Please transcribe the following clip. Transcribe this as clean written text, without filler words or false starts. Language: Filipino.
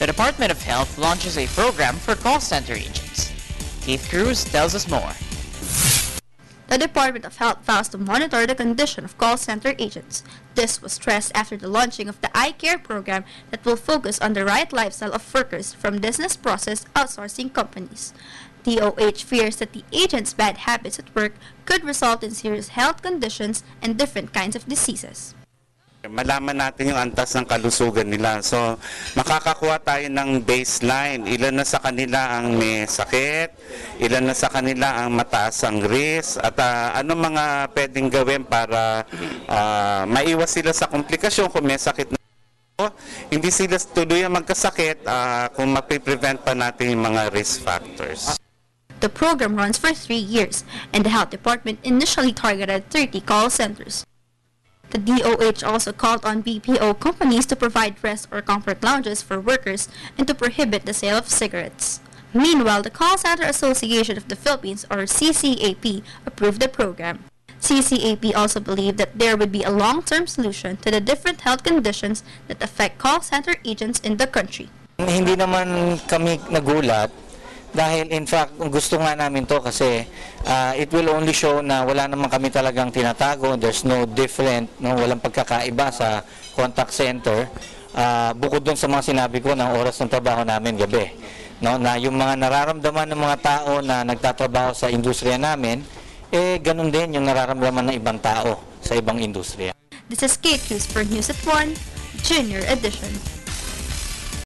The Department of Health launches a program for call center agents. Keith Cruz tells us more. The Department of Health vows to monitor the condition of call center agents. This was stressed after the launching of the iCare program that will focus on the right lifestyle of workers from business process outsourcing companies. DOH fears that the agents' bad habits at work could result in serious health conditions and different kinds of diseases. Malaman natin yung antas ng kalusugan nila. So, makakakuha tayo ng baseline. Ilan na sa kanila ang may sakit, ilan na sa kanila ang mataas ang risk, at ano mga pwedeng gawin para maiwas sila sa komplikasyon kung may sakit na hindi sila tuluyang magkasakit kung mapiprevent pa natin yung mga risk factors. The program runs for 3 years, and the Health Department initially targeted 30 call centers. The DOH also called on BPO companies to provide rest or comfort lounges for workers and to prohibit the sale of cigarettes. Meanwhile, the Call Center Association of the Philippines, or CCAP, approved the program. CCAP also believed that there would be a long-term solution to the different health conditions that affect call center agents in the country. Hindi naman kami nagulat dahil in fact gusto nga namin to kasi it will only show na wala naman kami talagang tinatago, there's no different, walang pagkakaiba sa contact center, bukod dun sa mga sinabi ko ng oras ng trabaho namin gabi, na yung mga nararamdaman ng mga tao na nagtatrabaho sa industriya namin, ganun din yung nararamdaman ng ibang tao sa ibang industriya. This is Kate Cruz for News at 1, Junior Edition.